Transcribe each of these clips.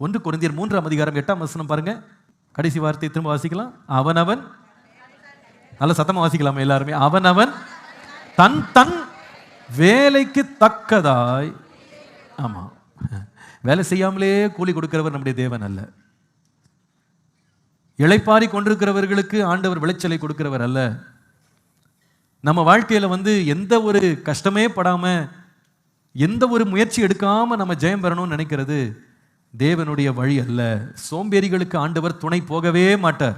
1 கொரிந்தியர் 3:8 பாருங்க. கடைசி வார்த்தை திரும்ப வாசிக்கலாம். அவனவன், நல்ல சத்தமா வாசிக்கலாமா எல்லாருமே? அவனவன் தன் தன் வேலைக்கு தக்கதாய். ஆமா, வேலை செய்யாமலே கூலி கொடுக்கிறவர் நம்முடைய தேவன் அல்ல. இளைப்பாரி கொண்டிருக்கிறவர்களுக்கு ஆண்டவர் விளைச்சலை கொடுக்கிறவர் அல்ல. நம்ம வாழ்க்கையில எந்த ஒரு கஷ்டமே படாம, எந்த ஒரு முயற்சி எடுக்காம நம்ம ஜெயம் பெறணும்னு நினைக்கிறது தேவனுடைய வழி அல்ல. சோம்பேறிகளுக்கு ஆண்டவர் துணை போகவே மாட்டார்.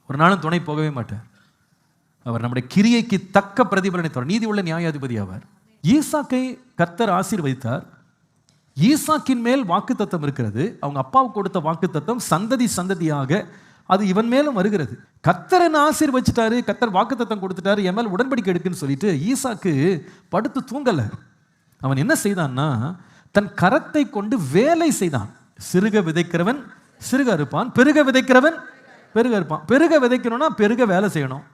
ஒரு நாளும் துணை போகவே மாட்டார். அவர் நம்முடைய கிரியைக்கு தக்க பிரதிபலனை தரும் நீதி உள்ள நியாயாதிபதி ஆவார். ஈசாக்கை கர்த்தர் ஆசீர்வதித்தார். ஈசாக்கின் மேல் வாக்குத்தத்தம் இருக்கிறது. அவங்க அப்பாவுக்கு கொடுத்த வாக்குத்தத்தம் சந்ததி சந்ததியாக அது இவன் மேலும் வருகிறது. கர்த்தர் என்ன ஆசீர்வதிச்சிட்டாரு, கர்த்தர் வாக்குத்தத்தம் கொடுத்துட்டாரு, என் மேல் உடன்படிக்கை எடுக்குன்னு சொல்லிட்டு ஈசாக்கு படுத்து தூங்கல. அவன் என்ன செய்தான்னா, தன் கரத்தை கொண்டு வேலை செய்தான். சிறுக விதைக்கிறவன் சிறுக இருப்பான், பெருக விதைக்கிறவன் பெருக இருப்பான். பெருக விதைக்கணும்னா பெருக வேலை செய்யணும்.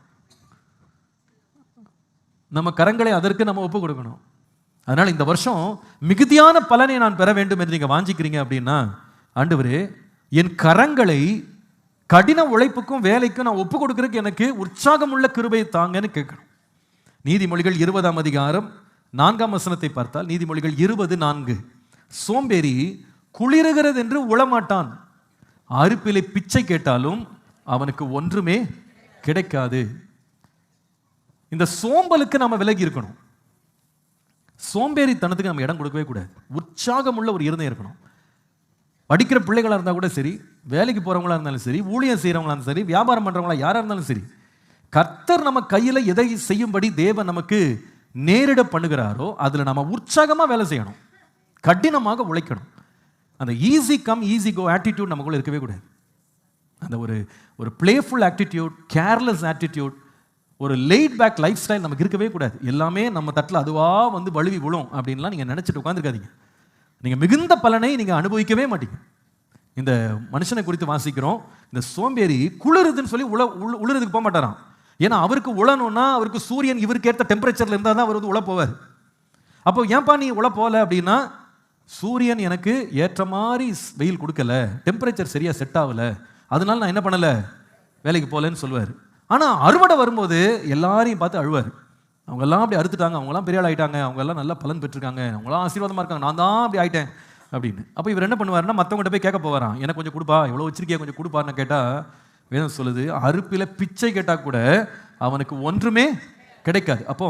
நம்ம கரங்களை அதற்கு நம்ம ஒப்பு கொடுக்கணும். அதனால இந்த வருஷம் மிகுதியான பலனை நான் பெற வேண்டும் என்று நீங்க வாஞ்சிக்கிறீங்க அப்படின்னா, ஆண்டவரே என் கரங்களை கடின உழைப்புக்கும் வேலைக்கும் நான் ஒப்பு கொடுக்கறதுக்கு எனக்கு உற்சாகம் உள்ள கிருபையை தாங்கன்னு கேட்கணும். நீதிமொழிகள் 20:4 பார்த்தால், நீதிமொழிகள் 20:4, சோம்பேறி குளிருகிறது என்று உளமாட்டான், அறுப்பிலை பிச்சை கேட்டாலும் அவனுக்கு ஒன்றுமே கிடைக்காது. இந்த சோம்பலுக்கு நம்ம விலகி இருக்கணும். சோம்பேறித்தனத்துக்கு நம்ம இடம் கொடுக்கவே கூடாது. உற்சாகம் உள்ள ஒரு இருதயம் இருக்கணும். படிக்கிற பிள்ளைகளா இருந்தா கூட சரி, வேலைக்கு போறவங்களா இருந்தாலும் சரி, ஊழியம் செய்யறவங்களா இருந்தாலும் சரி, வியாபாரம் பண்றவங்களா யாரா இருந்தாலும் சரி, கர்த்தர் நம்ம கையில எதை செய்யும்படி தேவன் நமக்கு நேரிட பண்ணுகிறாரோ அதுல நம்ம உற்சாகமா வேலை செய்யணும், கடினமாக உழைக்கணும். அந்த ஈஸி கம் ஈஸி கோ ஆட்டிடியூட் நமக்குள்ள இருக்கவே கூடாது. அந்த ஒரு பிளேஃபுல் ஆட்டிடியூட், கேர்லெஸ் ஆட்டிடியூட், ஒரு லேட் பேக் லைஃப் ஸ்டைல் நமக்கு இருக்கவே கூடாது. எல்லாமே நம்ம தட்டில் அதுவா வழுவி விழும் அப்படின்லாம் நீங்கள் நினச்சிட்டு உட்காந்துருக்காதீங்க. நீங்கள் மிகுந்த பலனை நீங்கள் அனுபவிக்கவே மாட்டீங்க. இந்த மனுஷனை குறித்து வாசிக்கிறோம். இந்த சோம்பேறி குளிருதுன்னு சொல்லி உளுறதுக்கு போக மாட்டாராம். ஏன்னா அவருக்கு உழணும்னா அவருக்கு சூரியன் இவருக்கு ஏற்ற டெம்பரேச்சரில் இருந்தால் தான் அவர் உழ போவார். அப்போ ஏன்பா நீ உழ போகல அப்படின்னா, சூரியன் எனக்கு ஏற்ற மாதிரி வெயில் கொடுக்கல, டெம்பரேச்சர் சரியாக செட் ஆகலை, அதனால நான் என்ன பண்ணலை, வேலைக்கு போகலன்னு சொல்லுவார். ஆனால் அறுவடை வரும்போது எல்லாரையும் பார்த்து அழுவார். அவங்கெல்லாம் அப்படி அறுத்துட்டாங்க, அவங்களாம் பெரிய ஆள் ஆகிட்டாங்க, அவங்கெல்லாம் நல்லா பலன் பெற்றிருக்காங்க, அவங்களாம் ஆசீர்வாதமாக இருக்காங்க, நான் தான் அப்படி ஆகிட்டேன் அப்படின்னு. அப்போ இவர் என்ன பண்ணுவார்னா, மற்றவங்கள்ட்ட போய் கேட்க போவாராம், எனக்கு கொஞ்சம் கொடுப்பா, எவ்வளோ வச்சிருக்கியா கொஞ்சம் கொடுப்பாருன்னு கேட்டால், வேதம் சொல்லுது அறுப்பில் பிச்சை கேட்டால் கூட அவனுக்கு ஒன்றுமே கிடைக்காது. அப்போ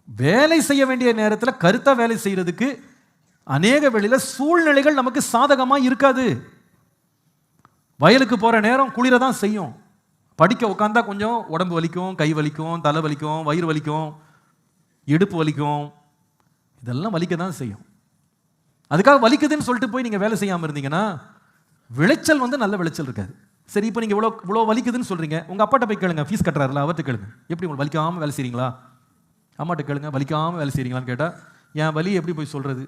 வேலை செய்ய வேண்டிய நேரத்தில் கருத்தாக வேலை செய்யறதுக்கு அநேக வேளையில் சூழ்நிலைகள் நமக்கு சாதகமாக இருக்காது. வயலுக்கு போகிற நேரம் குளிர தான் செய்யும். படிக்க உட்காந்தா கொஞ்சம் உடம்பு வலிக்கும், கை வலிக்கும், தலை வலிக்கும், வயிறு வலிக்கும், இடுப்பு வலிக்கும், இதெல்லாம் வலிக்க தான் செய்யும். அதுக்காக வலிக்குதுன்னு சொல்லிட்டு போய் நீங்கள் வேலை செய்யாமல் இருந்தீங்கன்னா விளைச்சல் நல்ல விளைச்சல் இருக்காது. சரி, இப்போ நீங்கள் இவ்வளோ வலிக்குதுன்னு சொல்கிறீங்க, உங்கள் அப்பாட்ட போய் கேளுங்க, ஃபீஸ் கட்டுறாருல அவர்கிட்ட கேளுங்க, எப்படி உங்களுக்கு வலிக்காமல் வேலை செய்கிறீங்களா? அம்மாட்ட கேளுங்க, வலிக்காமல் வேலை செய்கிறீங்களான்னு கேட்டால், என் வலி எப்படி போய் சொல்கிறது,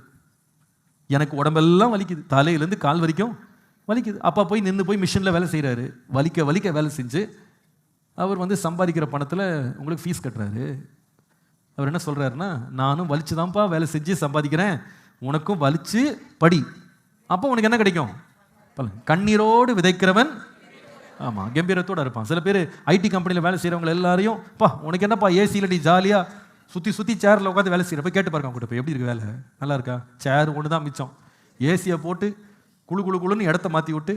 எனக்கு உடம்பெல்லாம் வலிக்குது, தலையிலேருந்து கால் வரைக்கும் வலிக்குது. அப்பா போய் நின்று போய் மிஷினில் வேலை செய்கிறாரு, வலிக்க வலிக்க வேலை செஞ்சு அவர் சம்பாதிக்கிற பணத்தில் உங்களுக்கு ஃபீஸ் கட்டுறாரு. அவர் என்ன சொல்கிறாருன்னா, நானும் வலிச்சு தான்ப்பா வேலை செஞ்சு சம்பாதிக்கிறேன், உனக்கும் வலிச்சு படி, அப்போ உனக்கு என்ன கிடைக்கும்? கண்ணீரோடு விதைக்கிறவன் ஆமாம் கம்பீரத்தோடு இருப்பான். சில பேர் ஐடி கம்பெனியில் வேலை செய்கிறவங்க எல்லாரையும், பா உனக்கு என்னப்பா ஏசியில் நீ ஜாலியாக சுற்றி சேரில் உட்காந்து வேலை செய்கிறப்ப கேட்டு பாருங்க, அவங்ககிட்ட போய் எப்படி இருக்கு வேலை, நல்லா இருக்கா? சேர் ஒன்று தான் மிச்சம், ஏசியை போட்டு குழுன்னு இடத்த மாற்றி விட்டு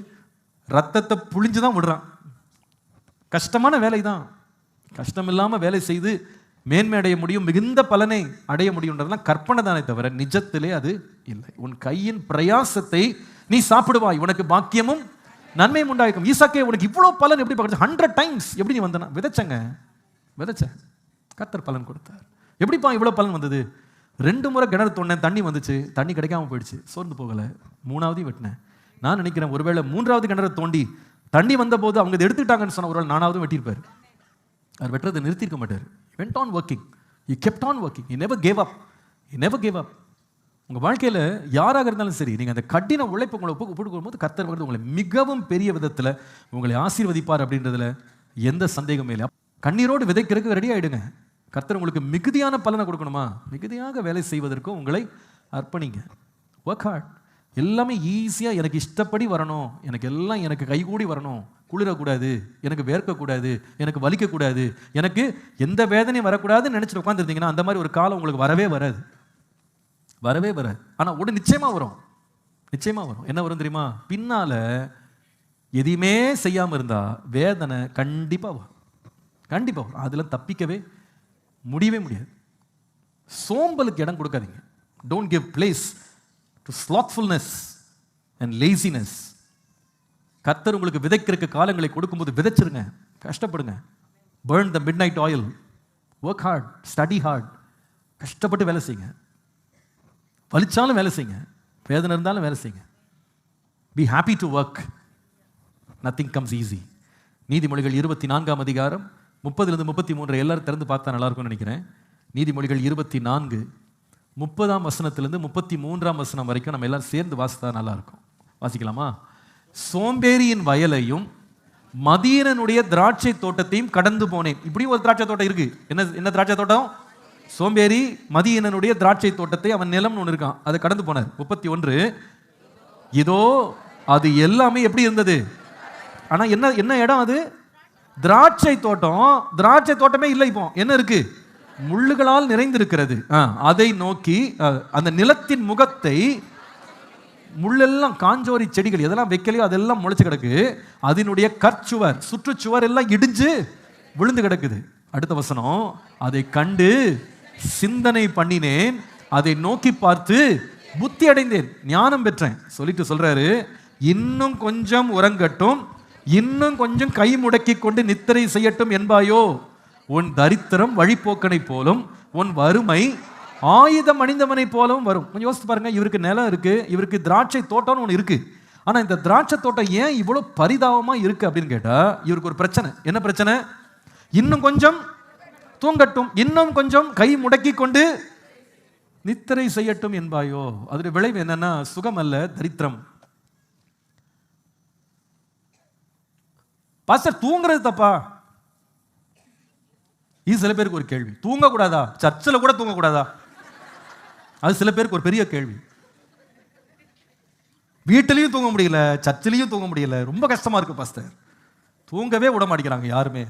ரத்தத்தை புழிஞ்சு தான் விடுறான். கஷ்டமான வேலை தான். கஷ்டம் இல்லாமல் வேலை செய்து மேன்மை அடைய முடியும், மிகுந்த பலனை அடைய முடியும்ன்றதுலாம் கற்பனை தானே தவிர நிஜத்திலே அது இல்லை. உன் கையின் பிரயாசத்தை நீ சாப்பிடுவாய், உனக்கு பாக்கியமும் நன்மையும் உண்டாயிருக்கும். ஈசாக்கே உனக்கு இவ்வளோ பலன் எப்படி பார்க்குறது? 100 times எப்படி நீ வந்தனா? விதைச்சேன், கர்த்தர் பலன் கொடுத்தார். எப்படிப்பா இவ்வளோ பலன் வந்தது? 2 முறை கிணறு தோண்டினேன், தண்ணி வந்துச்சு, தண்ணி கிடைக்காம போயிடுச்சு, சோர்ந்து போகலை, 3வது வெட்டினேன். நான் நினைக்கிறேன் ஒருவேளை 3வது கிணறு தோண்டி தண்ணி வந்த போது அவங்க இதை எடுத்துட்டாங்கன்னு சொன்ன ஒருவேளை 4வது வெட்டியிருப்பார். அவர் வெட்டுறதை நிறுத்திருக்க மாட்டார். went on working, he kept on working, he never gave up. உங்கள் வாழ்க்கையில் யாராக இருந்தாலும் சரி, நீங்கள் அந்த கடின உழைப்பு உங்களை போடும்போது கர்த்தர் உங்களை மிகவும் பெரிய விதத்தில் உங்களை ஆசீர்வதிப்பார் அப்படின்றதுல எந்த சந்தேகமே இல்லை. கண்ணீரோடு விதைக்கிறதுக்கு ரெடி ஆகிடுங்க. கர்த்தர் உங்களுக்கு மிகுதியான பலனை கொடுக்கணுமா? மிகுதியாக வேலை செய்வதற்கும் உங்களை அர்ப்பணிங்க. Work hard. எல்லாமே ஈஸியாக எனக்கு இஷ்டப்படி வரணும், எனக்கு எல்லாம் எனக்கு கைகூடி வரணும், குளிரக்கூடாது, எனக்கு வேர்க்கக்கூடாது, எனக்கு வலிக்கக்கூடாது, எனக்கு எந்த வேதனையும் வரக்கூடாதுன்னு நினச்சிட்டு உட்காந்துருந்தீங்கன்னா அந்த மாதிரி ஒரு காலம் உங்களுக்கு வரவே வராது. வரவே வராது. ஆனால் உடனே நிச்சயமாக வரும். நிச்சயமாக வரும். என்ன வரும் தெரியுமா? பின்னால் எதையுமே செய்யாமல் இருந்தால் வேதனை கண்டிப்பாக வரும். கண்டிப்பாக வரும். அதில் தப்பிக்கவே முடியவே முடியாது. சோம்பலுக்கு இடம் கொடுக்காதீங்க. Don't give place to slothfulness and laziness. கர்த்தர் உங்களுக்கு விதைக்கிறதுக்கு காலங்களை கொடுக்கும்போது விதைச்சிருங்க, கஷ்டப்படுங்க. burn the midnight oil, work hard, study hard. கஷ்டப்பட்டு வேலை செய்யுங்க, வலிச்சாலும் வேலை செய்யுங்க, வேதனை இருந்தாலும் வேலை செய்யுங்க. be happy to work, nothing comes easy. நீதிமொழிகள் 24 அதிகாரம் 30-33 எல்லாரும் திறந்து பார்த்தா நல்லா இருக்கும்னு நினைக்கிறேன். நீதிமொழிகள் 24 30 33 வசனம் வரைக்கும் நம்ம எல்லாரும் சேர்ந்து வாசித்தா நல்லா இருக்கும். வாசிக்கலாமா? சோம்பேறியின் வயலையும் மதியனுடைய திராட்சை தோட்டத்தையும் கடந்து போனேன். இப்படி ஒரு திராட்சை தோட்டம் இருக்கு. என்ன திராட்சை தோட்டம்? சோம்பேறி மதியனுடைய திராட்சை தோட்டத்தை, அவன் நிலம் ஒன்று இருக்கான், அதை கடந்து போனார். 31 இதோ அது எல்லாமே எப்படி இருந்தது? ஆனா என்ன இடம் அது? திராட்சை தோட்டம். திராட்சை தோட்டமே இல்லை. இப்போ என்ன இருக்கு? முள்ளுகளால் நிறைந்திருக்கிறது. அதை நோக்கி அந்த நிலத்தின் முகத்தை முள்ளெல்லாம், காஞ்சோரி செடிகள் எதெல்லாம் வைக்கலையோ அதெல்லாம் முளைச்சு கிடக்கு. அதனுடைய கற்சுவர், சுற்றுச்சுவர் எல்லாம் இடிஞ்சு விழுந்து கிடக்குது. அடுத்த வசனம், அதை கண்டு சிந்தனை பண்ணினேன், அதை நோக்கி பார்த்து புத்தி அடைந்தேன், ஞானம் பெற்றேன் சொல்லிட்டு சொல்றாரு. இன்னும் கொஞ்சம் உறங்கட்டும், இன்னும் கொஞ்சம் கை முடக்கி கொண்டு நித்திரை செய்யட்டும் என்பாயோ? உன் தரித்திரம் வழிபோக்கனை போலும், உன் வறுமை ஆயுதம் அணிந்தவனை போலவும் வரும். கொஞ்சம் யோசித்து பாருங்க. இவருக்கு நிலம் இருக்கு, இவருக்கு திராட்சை தோட்டம்னு ஒன்று இருக்கு. ஆனா இந்த திராட்சை தோட்டம் ஏன் இவ்வளவு பரிதாபமா இருக்கு அப்படின்னு கேட்டா, இவருக்கு ஒரு பிரச்சனை. என்ன பிரச்சனை? இன்னும் கொஞ்சம் தூங்கட்டும், இன்னும் கொஞ்சம் கை முடக்கி கொண்டு நித்திரை செய்யட்டும் என்பாயோ? அதோட விளைவு என்னன்னா சுகம் அல்ல, தரித்திரம். பாஸ்டர் தூங்குறது தப்பா? இது சில பேருக்கு ஒரு கேள்வி. தூங்கக்கூடாதா? சர்ச்சில் கூட தூங்கக்கூடாதா? அது சில பேருக்கு ஒரு பெரிய கேள்வி. வீட்டிலையும் தூங்க முடியல, சர்ச்சிலையும் தூங்க முடியல, ரொம்ப கஷ்டமா இருக்கு பாஸ்டர். தூங்கவே விட மாட்டேங்கிறாங்க யாருமே.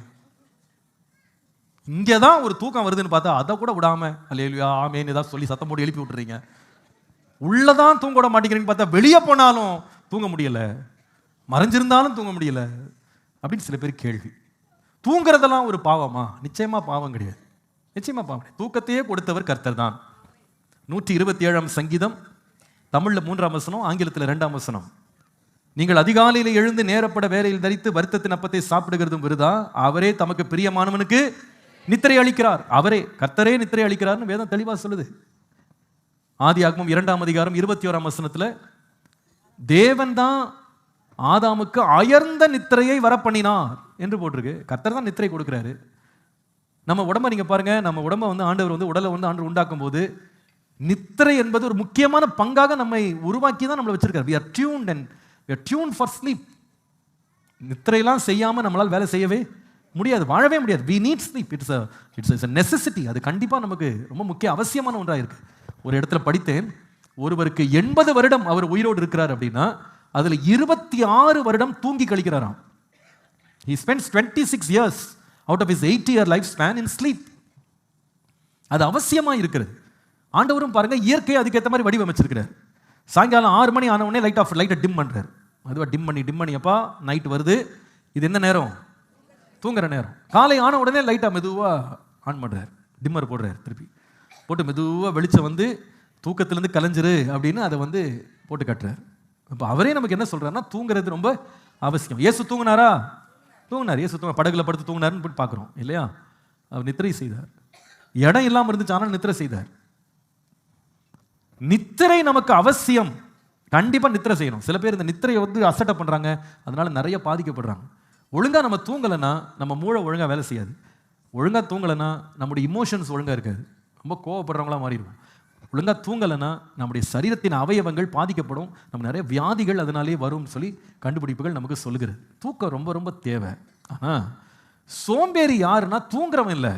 இங்கேதான் ஒரு தூக்கம் வருதுன்னு பார்த்தா அதை கூட விடாம அல்லேலூயா ஆமேன்னு ஏதாவது சொல்லி சத்தம் போட்டு எழுப்பி விட்டுறீங்க. உள்ளதான் தூங்க விட மாட்டேங்கிறீங்கன்னு பார்த்தா வெளியே போனாலும் தூங்க முடியல, மறைஞ்சிருந்தாலும் தூங்க முடியல அப்படின்னு சில பேர் கேள்வி. தூங்குறதெல்லாம் ஒரு பாவமா? நிச்சயமா பாவம் கிடையாது. நிச்சயமா பாவம் கிடையாது. தூக்கத்தையே கொடுத்தவர் கர்த்தர் தான். 127 சங்கீதம், தமிழ்ல 3 வசனம், ஆங்கிலத்தில் 2 வசனம். நீங்கள் அதிகாலையில் எழுந்து நேரப்பட வேலையில் தரித்து வருத்தத்தின் அப்பத்தை சாப்பிடுகிறதும் விருதா, அவரே தமக்கு பிரியமானவனுக்கு நித்திரை அளிக்கிறார். அவரே கர்த்தரே நித்திரை அளிக்கிறார்னு வேதம் தெளிவா சொல்லுது. ஆதியாகமம் 2 அதிகாரம் 21 வசனத்துல தேவன் தான் ஆதாமுக்கு அயர்ந்த நித்திரையை வர பண்ணினார் என்று போட்டிருக்கு. கர்த்தர் தான் நித்திரை கொடுக்கிறாரு. நம்ம உடம்ப நீங்க பாருங்க, நம்ம உடம்ப ஆண்டவர் உடலை ஆண்டவர் உண்டாக்கும் போது நித்திரை என்பது ஒரு முக்கியமான பங்காக நம்மை உருவாக்கி தான் நம்மளை வச்சிருக்காரு. we are tuned and we are tuned for sleep. நித்திரையெல்லாம் செய்யாம நம்மளால் வேலை செய்யவே முடியாது, வாழவே முடியாது. we need sleep. it's a necessity. அது கண்டிப்பா நமக்கு ரொம்ப முக்கிய அவசியமான ஒன்றா இருக்கு. ஒரு இடத்துல படித்தேன், ஒருவருக்கு 80 வருடம் அவர் உயிரோடு இருக்கிறார் அப்படின்னா அதுல 26 வருடம் தூங்கி கழிக்கிறாராம். he spends 26 years out of his 80-year lifespan in sleep. அது அவசியமா இருக்கிறது. ஆண்டவரும் பாருங்க இயற்கையை அதுக்கேற்ற மாதிரி வடிவமைச்சிருக்கிறார். சாயங்காலம் 6 மணி ஆன உடனே லைட்டை டிம் பண்றாரு. அதுவா டிம் பண்ணி அப்பா நைட் வருது, இது என்ன நேரம்? தூங்குற நேரம். காலை ஆன உடனே லைட்டா மெதுவா ஆன் பண்றாரு, டிம்மர் போடுறாரு, திருப்பி போட்டு மெதுவா வெளிச்சம் தூக்கத்திலிருந்து கலைஞ்சிரு அப்படின்னு அதை போட்டு காட்டுறாரு. இப்போ அவரே நமக்கு என்ன சொல்றாருன்னா தூங்குறது ரொம்ப அவசியம். இயேசு தூங்கினாரா? தூங்கினார். இயேசு படகுல படுத்து தூங்கினாருன்னு போய் பார்க்குறோம் இல்லையா? அவர் நித்திரை செய்தார். இடம் இல்லாமல் இருந்துச்சு, ஆனால் நித்திரை செய்தார். நித்திரை நமக்கு அவசியம். கண்டிப்பா நித்திரை செய்யணும். சில பேர் இந்த நித்திரையை அசட்டை பண்றாங்க, அதனால நிறைய பாதிக்கப்படுறாங்க. ஒழுங்கா நம்ம தூங்கலைன்னா நம்ம மூளை ஒழுங்கா வேலை செய்யாது. ஒழுங்கா தூங்கலைன்னா நம்முடைய இமோஷன்ஸ் ஒழுங்கா இருக்காது, ரொம்ப கோவப்படுறவங்களா மாறிடுவோம். ஒழுங்கா தூங்கலைன்னா நம்முடைய சரீரத்தின் அவயவங்கள் பாதிக்கப்படும், நம்ம நிறைய வியாதிகள் அதனாலே வரும்னு சொல்லி கண்டுபிடிப்புகள் நமக்கு சொல்லுகிறது. தூக்கம் ரொம்ப ரொம்ப தேவை. ஆனா சோம்பேறி யாருன்னா தூங்குறவன் இல்லை.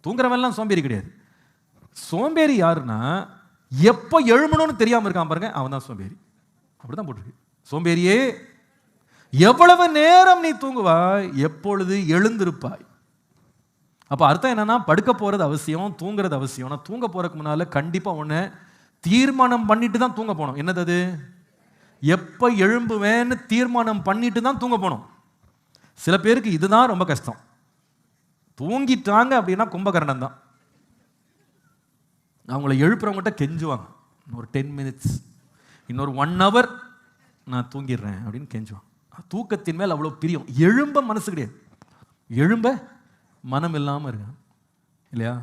தூங்குறவன்லாம் சோம்பேறி கிடையாது. சோம்பேறி யாருன்னா எப்போ எழுமணும்னு தெரியாமல் இருக்கான் பாருங்க, அவன் தான் சோம்பேறி. அப்படிதான் போட்டிருக்கு. சோம்பேறியே, எவ்வளவு நேரம் நீ தூங்குவாய், எப்பொழுது எழுந்திருப்பாய். அப்போ அர்த்தம் என்னன்னா, படுக்க போறது அவசியம், தூங்குறது அவசியம். நான் தூங்க போறதுக்கு முன்னால கண்டிப்பா ஒன்று தீர்மானம் பண்ணிட்டு தான் தூங்க போகணும். என்னது அது? எப்போ எழும்புவேன்னு தீர்மானம் பண்ணிட்டு தான் தூங்க போகணும். சில பேருக்கு இதுதான் ரொம்ப கஷ்டம். தூங்கிட்டாங்க அப்படின்னா கும்பகரணம் தான். அவங்கள எழுப்புறவங்ககிட்ட கெஞ்சுவாங்க, இன்னொரு 10 minutes, இன்னொரு 1 hour நான் தூங்கிடுறேன் அப்படின்னு கெஞ்சுவாங்க. தூக்கத்தின் மேல் அவ்வளோ பிரியம். எழும்ப மனசு கிடையாது, எழும்ப மனம் இல்லாமல் இருக்க இல்லையா?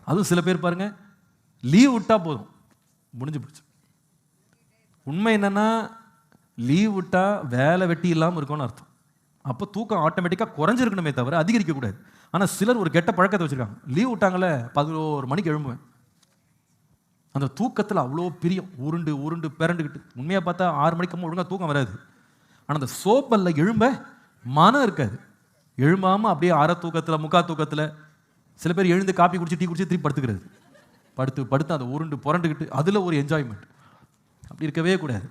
அதுவும் சில பேர் பாருங்க, லீவ் விட்டா போதும், முடிஞ்சு போச்சு. உண்மை என்னன்னா, லீவ் விட்டா வேலை வெட்டி இல்லாமல் இருக்கும்னு அர்த்தம். அப்போ தூக்கம் ஆட்டோமேட்டிக்காக குறைஞ்சிருக்கணுமே தவிர அதிகரிக்கக்கூடாது. ஆனால் சிலர் ஒரு கெட்ட பழக்கத்தை வச்சுருக்காங்க. லீவ் விட்டாங்களே 11 மணிக்கு எழும்புவேன். அந்த தூக்கத்தில் அவ்வளோ பிரியம், உருண்டு உருண்டு பிறண்டுக்கிட்டு. உண்மையாக பார்த்தா 6 மணிக்கு ஒழுங்காக தூக்கம் வராது. ஆனால் அந்த சோப்பல்ல எழும்ப மனம் இருக்காது. எழும்பாமல் அப்படியே அரை தூக்கத்தில் முக்கா தூக்கத்தில் சில பேர் எழுந்து காப்பி குடிச்சு டீ குடிச்சு திருப்பி படுத்துக்கிறது. படுத்து அதை உருண்டு புரண்டுக்கிட்டு அதில் ஒரு என்ஜாய்மெண்ட். அப்படி இருக்கவே கூடாது.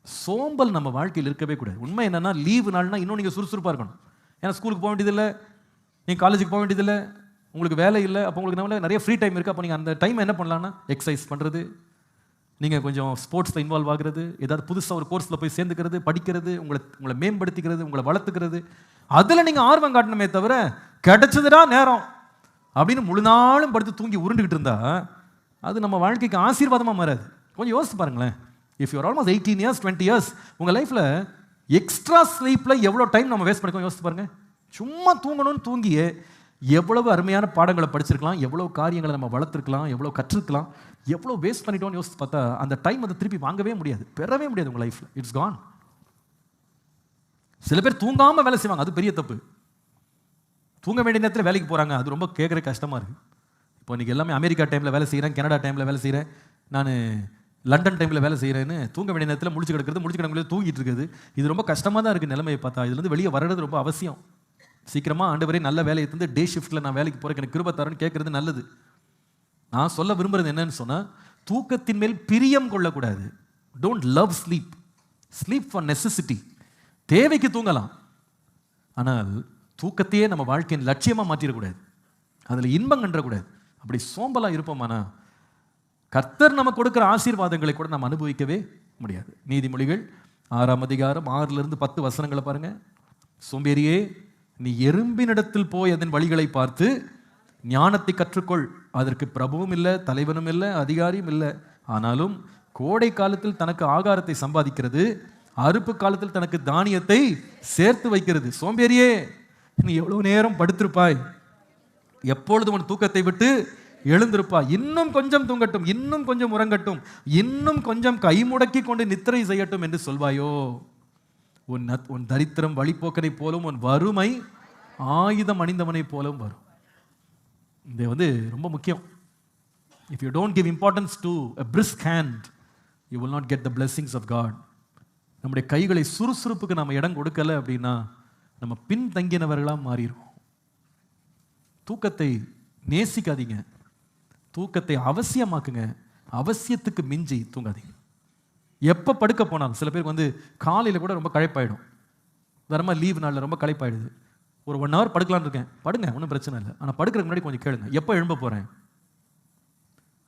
சோம்பல் நம்ம வாழ்க்கையில் இருக்கவே கூடாது. உண்மை என்னன்னா, லீவு நாள்னா இன்னும் நீங்கள் சுறுசுறுப்பாக இருக்கணும். ஏன்னா ஸ்கூலுக்கு போக வேண்டியதில்லை, நீங்கள் காலேஜுக்கு போக வேண்டியதில்லை, உங்களுக்கு வேலை இல்லை. அப்போ உங்களுக்கு நம்மள நிறைய ஃப்ரீ டைம் இருக்குது. அப்போ நீங்கள் அந்த டைம் என்ன பண்ணலான்னா, எக்ஸசைஸ் பண்ணுறது, நீங்கள் கொஞ்சம் ஸ்போர்ட்ஸில் இன்வால்வ் ஆகுறது, ஏதாவது புதுசாக ஒரு கோர்ஸில் போய் சேர்ந்துக்கிறது, படிக்கிறது, உங்களை மேம்படுத்திக்கிறது, உங்களை வளர்த்துக்கிறது, அதில் நீங்கள் ஆர்வம் காட்டணுமே தவிர கிடைச்சதுடா நேரம் அப்படின்னு முழு நாளும் படுத்து தூங்கி உருண்டுக்கிட்டு இருந்தா அது நம்ம வாழ்க்கைக்கு ஆசீர்வாதமாக மாறாது. கொஞ்சம் யோசிச்சு பாருங்களேன். If your almost 18 years 20 years உங்கள் லைஃப்பில் எக்ஸ்ட்ரா ஸ்லீப்பில் எவ்வளோ டைம் நம்ம வேஸ்ட் பண்ணிக்கோம் யோசிச்சு பாருங்க. சும்மா தூங்கணும்னு தூங்கியே எவ்வளவு அருமையான பாடங்களை படிச்சிருக்கலாம், எவ்வளோ காரியங்களை நம்ம வளர்த்துருக்கலாம், எவ்வளோ கற்றுருக்கலாம், எவ்வளோ வேஸ்ட் பண்ணிட்டோம்னு யோசிச்சு பார்த்தா அந்த டைம் அதை திருப்பி வாங்கவே முடியாது, பெறவே முடியாது உங்கள் லைஃப்பில். இட்ஸ் கான். சில பேர் தூங்காமல் வேலை செய்வாங்க, அது பெரிய தப்பு. தூங்க வேண்டிய நேரத்தில் வேலைக்கு போகிறாங்க, அது ரொம்ப கேட்குற கஷ்டமாக இருக்குது. இப்போ இன்றைக்கி எல்லாமே அமெரிக்கா டைமில் வேலை செய்கிறேன், கனடா டைமில் வேலை செய்கிறேன், நான் லண்டன் டைமில் வேலை செய்கிறேன்னு தூங்க வேண்டிய நேரத்தில் முடிச்சு கிடக்கிறது தூங்கிட்டு இருக்குது. இது ரொம்ப கஷ்டமாக தான் இருக்குது நிலைமையை பார்த்தா. இதுலேருந்து வெளியே வர்றது ரொம்ப அவசியம். சீக்கிரமாக ஆண்டவரே நல்ல வேலையை தந்து டே ஷிஃப்ட்டில் நான் வேலைக்கு போகிறேன், எனக்கு கிருபை தரேன்னு கேட்குறது நல்லது. நான் சொல்ல விரும்புகிறது என்னன்னு சொன்னால், தூக்கத்தின் மேல் பிரியம் கொள்ளக்கூடாது. Don't love sleep. Sleep for necessity. தேவைக்கு தூங்கலாம், ஆனால் தூக்கத்தையே நம்ம வாழ்க்கையின் லட்சியமாக மாற்றிடக்கூடாது, அதில் இன்பம் கண்டக்கூடாது. அப்படி சோம்பலாக இருப்போமானா கர்த்தர் நமக்கு கொடுக்குற ஆசீர்வாதங்களை கூட நம்ம அனுபவிக்கவே முடியாது. நீதிமொழிகள் 6ஆம் அதிகாரம் 6-10 வசனங்களை பாருங்க. சோம்பேறியே, நீ எறும்பினிடத்தில் போய் அதன் வழிகளை பார்த்து ஞானத்தை கற்றுக்கொள். அதற்கு பிரபுவும் இல்லை, தலைவனும் இல்லை, அதிகாரியும் இல்லை. ஆனாலும் கோடை காலத்தில் தனக்கு ஆகாரத்தை சம்பாதிக்கிறது, அறுப்பு காலத்தில் தனக்கு தானியத்தை சேர்த்து வைக்கிறது. சோம்பேறியே, நீ எவ்வளவு நேரம் படுத்திருப்பாய், எப்பொழுது உன் தூக்கத்தை விட்டு எழுந்திருப்பாய். இன்னும் கொஞ்சம் தூங்கட்டும், இன்னும் கொஞ்சம் உறங்கட்டும், இன்னும் கொஞ்சம் கை முடக்கி கொண்டு நித்திரை செய்யட்டும் என்று சொல்வாயோ. உன் தரித்திரம் வழிபோக்கனை போலும், உன் வறுமை ஆயுதம் அணிந்தவனை போலும் வரும். இது ரொம்ப முக்கியம். If you don't give importance to a brisk hand, you will not get the blessings of God. நம்முடைய கைகளை சுறுசுறுப்புக்கு நம்ம இடம் கொடுக்கல அப்படின்னா நம்ம பின்தங்கினவர்களாக மாறிடுவோம். தூக்கத்தை நேசிக்காதீங்க, தூக்கத்தை அவசியமாக்குங்க. அவசியத்துக்கு மிஞ்சி தூங்காதீங்க. எப்போ படுக்க போனாலும் சில பேருக்கு காலையில் கூட ரொம்ப களைப்பாயிடும். தரமாக லீவ் நாளில் ரொம்ப களைப்பாயிடுது. ஒரு 1 hour படுக்கலான்னு இருக்கேன், படுங்க, ஒன்றும் பிரச்சனை இல்லை. ஆனால் படுக்கிறதுக்கு முன்னாடி கொஞ்சம் கேளுங்க, எப்போ எழும்ப போகிறேன்,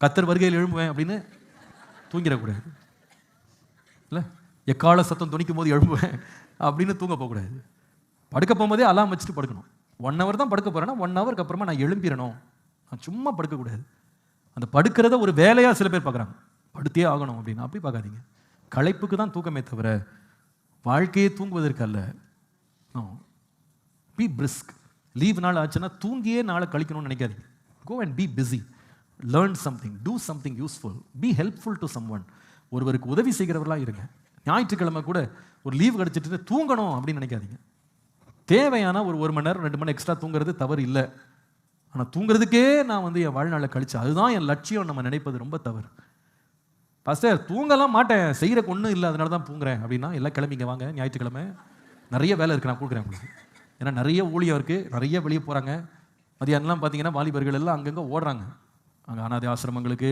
கர்த்தர் வருகையில் எழும்புவேன் அப்படின்னு தூங்கிடக்கூடாது. இல்லை, எக்கால சத்தம் துணிக்கும் போது எழும்புவேன் அப்படின்னு தூங்க போகக்கூடாது. படுக்க போகும்போதே அலாம் வச்சுட்டு படுக்கணும். 1 hour தான் படுக்க போகிறேன்னா 1 hour அப்புறமா நான் எழும்பிடணும். நான் சும்மா படுக்கக்கூடாது. அந்த படுக்கிறத ஒரு வேலையாக சில பேர் பார்க்குறாங்க, படுத்தே ஆகணும் அப்படின்னு. அப்படி பார்க்காதீங்க. களைப்புக்கு தான் தூக்கமே தவிர வாழ்க்கையே தூங்குவதற்கு அல்ல. B brisk. லீவ் நாள் ஆச்சுன்னா தூங்கியே நாளை கழிக்கணும்னு நினைக்காதீங்க. Go and be busy, learn something, do something useful, be helpful to someone. ஒருவருக்கு உதவி செய்கிறவர்களாக இருங்க. ஞாயிற்றுக்கிழமை கூட ஒரு லீவ் கிடச்சிட்டு தூங்கணும் அப்படின்னு நினைக்காதீங்க. தேவையான ஒரு 1 மணி நேரம் 2 மணி எக்ஸ்ட்ரா தூங்குறது தவறு இல்லை. ஆனால் தூங்குறதுக்கே நான் என் வாழ்நாளை கழிச்சேன், அதுதான் என் லட்சியம் நம்ம நினைப்பது ரொம்ப தவறு. பாஸ்டர் தூங்கலாம் மாட்டேன், செய்கிறக்கு ஒன்றும் இல்லை, அதனால தான் தூங்குறேன் அப்படின்னா எல்லாம் கிளம்பிங்க வாங்க, ஞாயிற்றுக்கிழமை நிறைய வேலை இருக்குது, நான் கொடுக்குறேன் உங்களுக்கு. ஏன்னா நிறைய ஊழியம் இருக்குது, நிறைய வெளியே போகிறாங்க. மதியானம்லாம் பார்த்தீங்கன்னா வாலிபர்கள் எல்லாம் அங்கங்கே ஓடுறாங்க. அங்கே அனாதை ஆசிரமங்களுக்கு,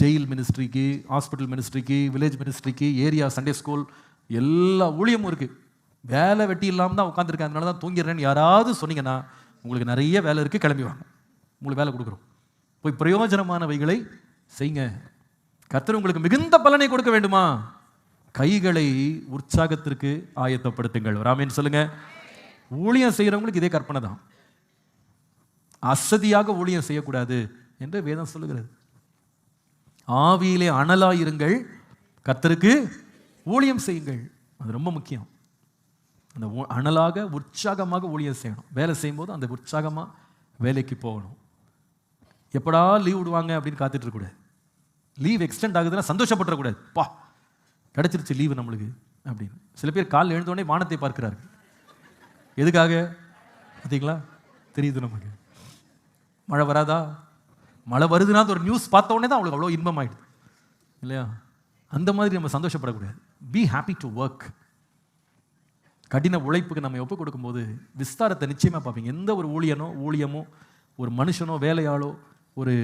ஜெயில் மினிஸ்ட்ரிக்கு, ஹாஸ்பிட்டல் மினிஸ்ட்ரிக்கு, வில்லேஜ் மினிஸ்ட்ரிக்கு, ஏரியா சண்டே ஸ்கூல், எல்லா ஊழியமும் இருக்குது. வேலை வெட்டி இல்லாமல் தான் உட்காந்துருக்கேன், அதனால தான் தூங்கிடுறேன்னு யாராவது சொன்னீங்கன்னா உங்களுக்கு நிறைய வேலை இருக்குது, கிளம்பி வாங்க, உங்களுக்கு வேலை கொடுக்குறோம். போய் பிரயோஜனமானவைகளை செய்யுங்க. கர்த்தர் உங்களுக்கு மிகுந்த பலனை கொடுக்க வேண்டுமா? கைகளை உற்சாகத்திற்கு ஆயத்தப்படுத்துங்கள். ஆமென் சொல்லுங்க. ஊழியம் செய்கிறவங்களுக்கு இதே கற்பனை தான். அசதியாக ஊழியம் செய்யக்கூடாது என்று வேதம் சொல்லுகிறது. ஆவியிலே அனலாயிருங்கள், கர்த்தருக்கு ஊழியம் செய்யுங்கள். அது ரொம்ப முக்கியம். அந்த அனலாக உற்சாகமாக ஊழியம் செய்யணும். வேலை செய்யும்போது அந்த உற்சாகமாக வேலைக்கு போகணும். எப்படா லீவ் விடுவாங்க அப்படின்னு காத்துட்டு இருக்கக்கூடாது. லீவ் எக்ஸ்டெண்ட் ஆகுதுன்னா சந்தோஷப்பட்டுறக்கூடாது. பா கிடச்சிருச்சு லீவு நம்மளுக்கு அப்படின்னு. சில பேர் காலையில் எழுந்தோடனே வானத்தை பார்க்கிறார்கள். எதுக்காக பார்த்தீங்களா? தெரியுது நமக்கு. மழை வராதா? மழை வருதுன்னா ஒரு நியூஸ் பார்த்த உடனே தான் அவங்களுக்கு அவ்வளோ இன்பமாயிடுது இல்லையா? அந்த மாதிரி நம்ம சந்தோஷப்படக்கூடாது. Be happy to work. கடின உழைப்புக்கு நம்ம ஒப்பு கொடுக்கும்போது விஸ்தாரத்தை நிச்சயமாக பார்ப்பீங்க. எந்த ஒரு ஊழியமோ ஒரு மனுஷனோ வேலையாளோ ஒரு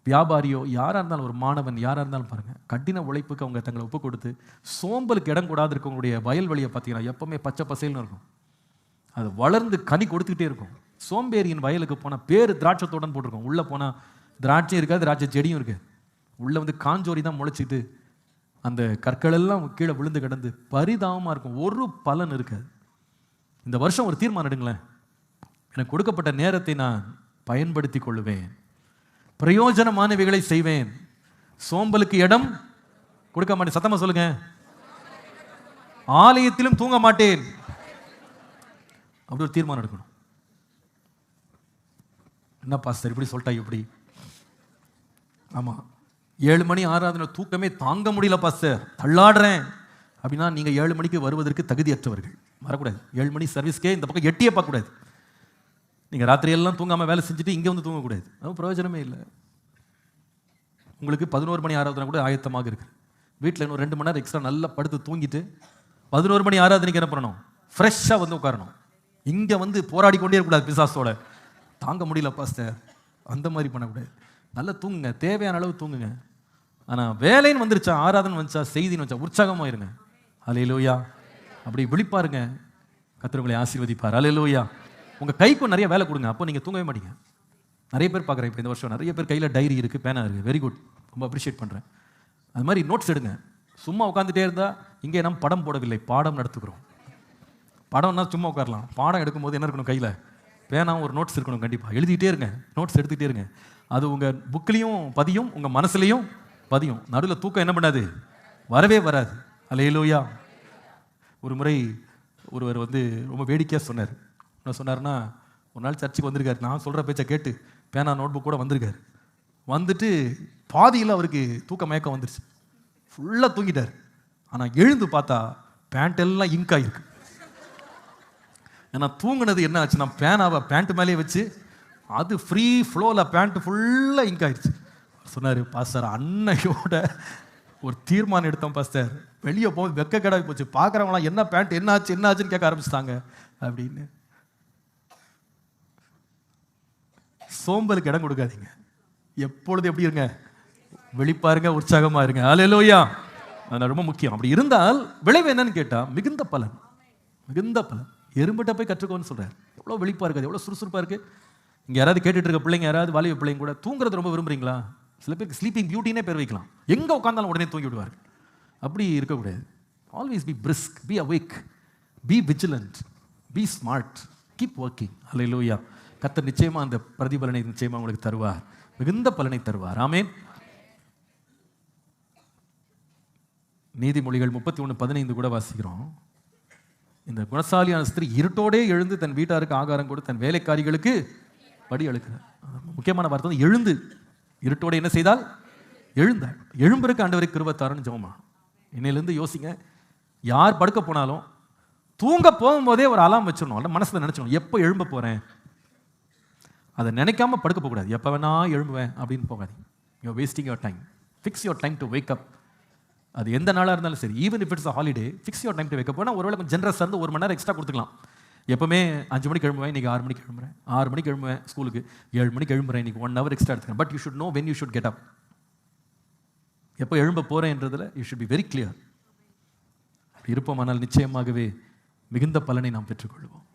வியாபாரியோ யாராக இருந்தாலும், ஒரு மாணவன் யாராக இருந்தாலும் பாருங்கள், கடின உழைப்புக்கு அவங்க தங்களை ஒப்பு கொடுத்து சோம்பலுக்கு இடம் கூடாது இருக்கவங்களுடைய வயல்வெளியை பார்த்தீங்கன்னா எப்பவுமே பச்சை பசேல்னு இருக்கும். அது வளர்ந்து கனி கொடுத்துக்கிட்டே இருக்கும். சோம்பேறியின் வயலுக்கு போனால் பேர் திராட்சை தோட்டம் போட்டிருக்கோம். உள்ளே போனால் திராட்சையும் இருக்காது, திராட்சை செடியும் இருக்குது. உள்ளே வந்து காஞ்சோரி தான் முளைச்சிட்டு அந்த கற்கள் எல்லாம் கீழே விழுந்து கிடந்து பரிதாபமாக இருக்கும். ஒரு பலன் இருக்காது. இந்த வருஷம் ஒரு தீர்மானம் எடுங்களேன். எனக்கு கொடுக்கப்பட்ட நேரத்தை நான் பயன்படுத்தி கொள்ளுவேன், பிரயோஜனமானவைகளை செய்வேன், சோம்பலுக்கு இடம் கொடுக்க மாட்டேன். சத்தமா சொல்லுங்க. ஆலயத்திலும் தூங்க மாட்டேன். அப்படி ஒரு தீர்மானம் எடுக்கணும். என்ன பாஸ்டர் இப்படி சொல்லிட்டா எப்படி? ஆமா, 7 மணி ஆராதனை தூக்கமே தாங்க முடியல பாஸ்டர், தள்ளாடுறேன் அப்படின்னா நீங்க 7 மணிக்கு வருவதற்கு தகுதியற்றவர்கள். வரக்கூடாது. 7 மணி சர்வீஸ்க்கே இந்த பக்கம் எட்டியே பார்க்கக்கூடாது. நீங்க ராத்திரி எல்லாம் தூங்காம வேலை செஞ்சுட்டு இங்கே வந்து தூங்கக்கூடாது. அது பிரயோஜனமே இல்லை. உங்களுக்கு 11 மணி ஆராதனை கூட ஆயத்தமாக இருக்கு. வீட்டில் இன்னும் 2 மணி நேரம் எக்ஸ்ட்ரா நல்லா படுத்து தூங்கிட்டு 11 மணி ஆராதனைக்கு என்ன பண்ணணும்? ஃப்ரெஷ்ஷாக வந்து உட்காரணும். இங்கே வந்து போராடி கொண்டே இருக்கக்கூடாது பிசாசோட. தாங்க முடியல பாஸ்டர், அந்த மாதிரி பண்ணக்கூடாது. நல்லா தூங்குங்க, தேவையான அளவு தூங்குங்க. ஆனால் வேலைன்னு வந்துருச்சா, ஆராதனை வந்துச்சா, செய்தின்னு வச்சா உற்சாகமாக இருங்க. அல்லேலூயா. அப்படி விழிப்பாருங்க, கர்த்தர் உங்களை ஆசீர்வதிப்பார். அல்லேலூயா. உங்கள் கைக்கும் நிறைய வேலை கொடுங்க, அப்போ நீங்கள் தூங்கவே மாட்டீங்க. நிறைய பேர் பார்க்குறேன் இப்போ இந்த வருஷம், நிறைய பேர் கையில் டைரி இருக்குது, பேனா இருக்குது. வெரி குட், ரொம்ப அப்ரிஷியேட் பண்ணுறேன். அது மாதிரி நோட்ஸ் எடுங்க. சும்மா உட்காந்துட்டே இருந்தால், இங்கே நம்ம படம் போடவில்லை, பாடம் நடத்துக்கிறோம். படம்னா சும்மா உட்காரலாம். பாடம் எடுக்கும்போது என்ன இருக்கணும்? கையில் பேனாவும் ஒரு நோட்ஸ் இருக்கணும். கண்டிப்பாக எழுதிக்கிட்டே இருங்க, நோட்ஸ் எடுத்துக்கிட்டே இருங்க. அது உங்கள் புக்லேயும் பதியும், உங்கள் மனசுலையும் பதியும். நடுவில் தூக்கம் என்ன பண்ணாது? வரவே வராது. அல்லேலூயா. ஒரு முறை ஒருவர் வந்து ரொம்ப வேடிக்கையாக சொன்னார். என்ன சொன்னார்னா, ஒரு நாள் சர்ச்சுக்கு வந்திருக்காரு. நான் சொல்கிற பேச்சை கேட்டு பேனா நோட் புக் கூட வந்திருக்காரு. வந்துட்டு பாதியில் அவருக்கு தூக்க மயக்கம் வந்துருச்சு. ஃபுல்லாக தூங்கிட்டார். ஆனால் எழுந்து பார்த்தா பேண்ட் எல்லாம் இங்க் ஆகிருக்கு. ஏன்னா தூங்குனது என்ன ஆச்சுன்னா, பேனாவை பேண்ட் மேலேயே வச்சு அது ஃப்ரீ ஃப்ளோவில் பேண்ட் ஃபுல்லாக இங்க் ஆயிடுச்சு. சொன்னார், பாஸ்டர் அன்னையோட ஒரு தீர்மானம் எடுத்தோம் பாஸ்டர், வெளியே போய் வெக்க கிடாவி போச்சு, பார்க்குறவங்களாம் என்ன பேண்ட் என்ன ஆச்சுன்னு கேட்க ஆரம்பிச்சிட்டாங்க அப்படின்னு. சோம்பலுக்கு இடம் கொடுக்காதீங்க. எப்பொழுது எப்படி இருங்க? வெளிப்பாருங்க, உற்சாகமாக இருங்க. அல்லேலூயா. அது ரொம்ப முக்கியம். அப்படி இருந்தால் விளைவு என்னன்னு கேட்டால் மிகுந்த பலன். மிகுந்த பலன். எறும்பிட்ட போய் கற்றுக்கோன்னு சொல்கிறார். எவ்வளோ வெளிப்பாக இருக்குது, எவ்வளோ சுறுசுறுப்பாக இருக்குது. இங்கே யாராவது கேட்டுட்டு இருக்க பிள்ளைங்க, யாராவது வாலிப பிள்ளைங்க கூட தூங்குறது ரொம்ப விரும்புறீங்களா? சில பேருக்கு ஸ்லீப்பிங் பியூட்டினே பேர் வைக்கலாம். எங்கே உட்காந்தாலும் உடனே தூங்கி விடுவார்கள். அப்படி இருக்கக்கூடாது. Always be brisk, be awake, be vigilant, be smart, keep working. அல்லேலூயா. கர்த்தர் நிச்சயமாக அந்த பிரதிபலனை நிச்சயமாக உங்களுக்கு தருவார், மிகுந்த பலனை தருவார். ஆமென். நீதிமொழிகள் 31:15 கூட வாசிக்கிறோம். இந்த குணசாலியான ஸ்திரீ இருட்டோடே எழுந்து தன் வீட்டாருக்கு ஆகாரம் கொடுத்து தன் வேலைக்காரிகளுக்கு படி அழுக்கிறார். முக்கியமான வார்த்தை எழுந்து. இருட்டோட என்ன செய்தால்? எழுந்தாள். எழும்பருக்கு ஆண்டவருக்கு கிருபை தாருன்னு ஜெபமா. இன்னையிலேருந்து யோசிங்க, யார் படுக்க போனாலும் தூங்க போகும்போதே ஒரு அலாம் வச்சிடணும். அல்ல மனசில் நினச்சிடணும், எப்போ எழும்ப போகிறேன். அதை நினைக்காம படுக்க போகக்கூடாது. எப்போ வேணா எழும்புவேன் அப்படின்னு போகாதீங்க. You wasting your time. Fix your time to wake up. அது எந்த நாளாக இருந்தாலும் சரி, even if it's a holiday, fix your time to wake up. ஆனால் ஒருவேளை கொஞ்சம் ஜென்ரஸாக இருந்து 1 மணி நேரம் எக்ஸ்ட்ரா கொடுத்துக்கலாம். எப்பவுமே 5 மணிக்கு எழும்புவேன், இன்றைக்கி 6 மணிக்கு எழும்புறேன். 6 மணிக்கு எழும்புவேன் ஸ்கூலுக்கு, 7 மணிக்கு எழும்புறேன், இன்றைக்கி 1 hour எக்ஸ்ட்ரா எடுத்துக்கிறேன். But you should know when you should get up. எப்போ எழும்ப போகிறேன்றதில் you should be very clear. அப்படி இருப்போமானால் நிச்சயமாகவே மிகுந்த பலனை நாம் பெற்றுக்கொள்வோம்.